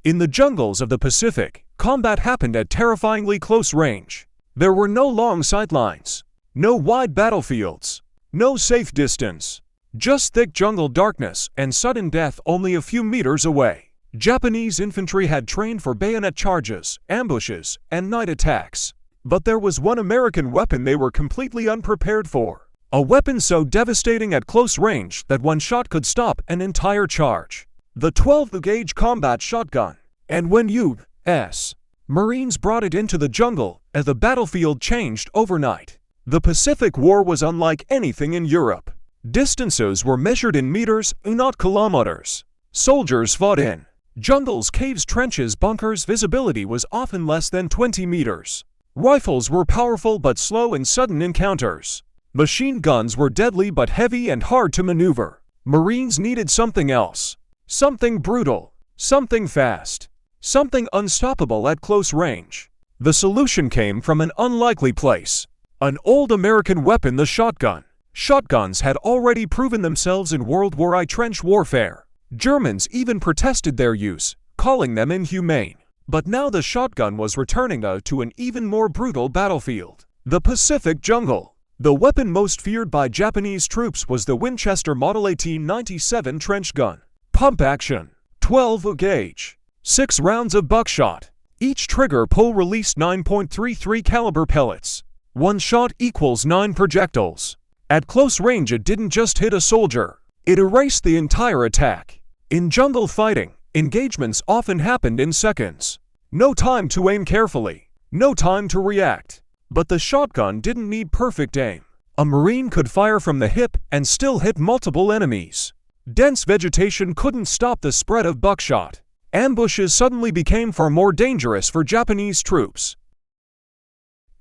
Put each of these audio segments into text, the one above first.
In the jungles of the Pacific, combat happened at terrifyingly close range. There were no long sightlines, no wide battlefields, no safe distance, just thick jungle darkness and sudden death only a few meters away. Japanese infantry had trained for bayonet charges, ambushes, and night attacks. But there was one American weapon they were completely unprepared for. A weapon so devastating at close range that one shot could stop an entire charge. The 12-gauge combat shotgun. And when U.S. Marines brought it into the jungle, as the battlefield changed overnight. The Pacific War was unlike anything in Europe. Distances were measured in meters, not kilometers. Soldiers fought in jungles, caves, trenches, bunkers. Visibility was often less than 20 meters. Rifles were powerful but slow in sudden encounters. Machine guns were deadly but heavy and hard to maneuver. Marines needed something else. Something brutal. Something fast. Something unstoppable at close range. The solution came from an unlikely place. An old American weapon, the shotgun. Shotguns had already proven themselves in World War I trench warfare. Germans even protested their use, calling them inhumane. But now the shotgun was returning to an even more brutal battlefield. The Pacific jungle. The weapon most feared by Japanese troops was the Winchester Model 1897 trench gun. Pump action. 12-gauge. 6 rounds of buckshot. Each trigger pull released 9.33 caliber pellets. One shot equals 9 projectiles. At close range it didn't just hit a soldier. It erased the entire attack. In jungle fighting, engagements often happened in seconds. No time to aim carefully. No time to react. But the shotgun didn't need perfect aim. A Marine could fire from the hip and still hit multiple enemies. Dense vegetation couldn't stop the spread of buckshot. Ambushes suddenly became far more dangerous for Japanese troops.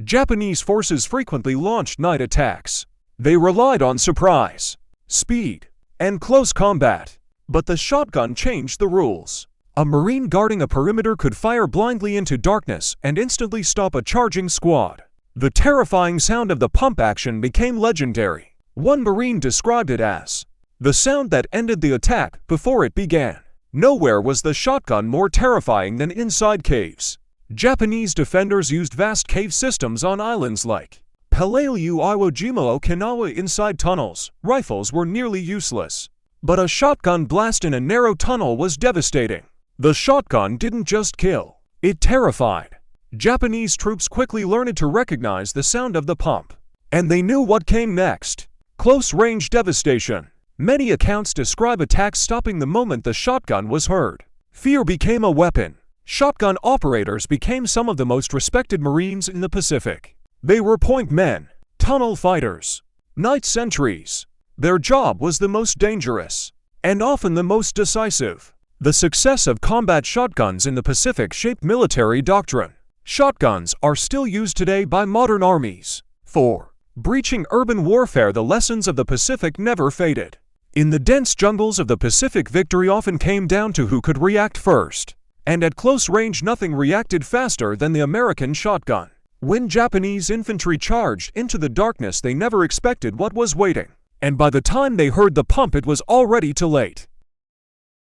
Japanese forces frequently launched night attacks. They relied on surprise, speed, and close combat. But the shotgun changed the rules. A Marine guarding a perimeter could fire blindly into darkness and instantly stop a charging squad. The terrifying sound of the pump action became legendary. One Marine described it as the sound that ended the attack before it began. Nowhere was the shotgun more terrifying than inside caves. Japanese defenders used vast cave systems on islands like Palayu Iwo Jima, Okinawa. Inside tunnels, rifles were nearly useless. But a shotgun blast in a narrow tunnel was devastating. The shotgun didn't just kill, it terrified. Japanese troops quickly learned to recognize the sound of the pump. And they knew what came next. Close-range devastation. Many accounts describe attacks stopping the moment the shotgun was heard. Fear became a weapon. Shotgun operators became some of the most respected Marines in the Pacific. They were point men, tunnel fighters, night sentries. Their job was the most dangerous, and often the most decisive. The success of combat shotguns in the Pacific shaped military doctrine. Shotguns are still used today by modern armies. 4. Breaching urban warfare. The lessons of the Pacific never faded. In the dense jungles of the Pacific, victory often came down to who could react first. And at close range, nothing reacted faster than the American shotgun. When Japanese infantry charged into the darkness, they never expected what was waiting. And by the time they heard the pump, it was already too late.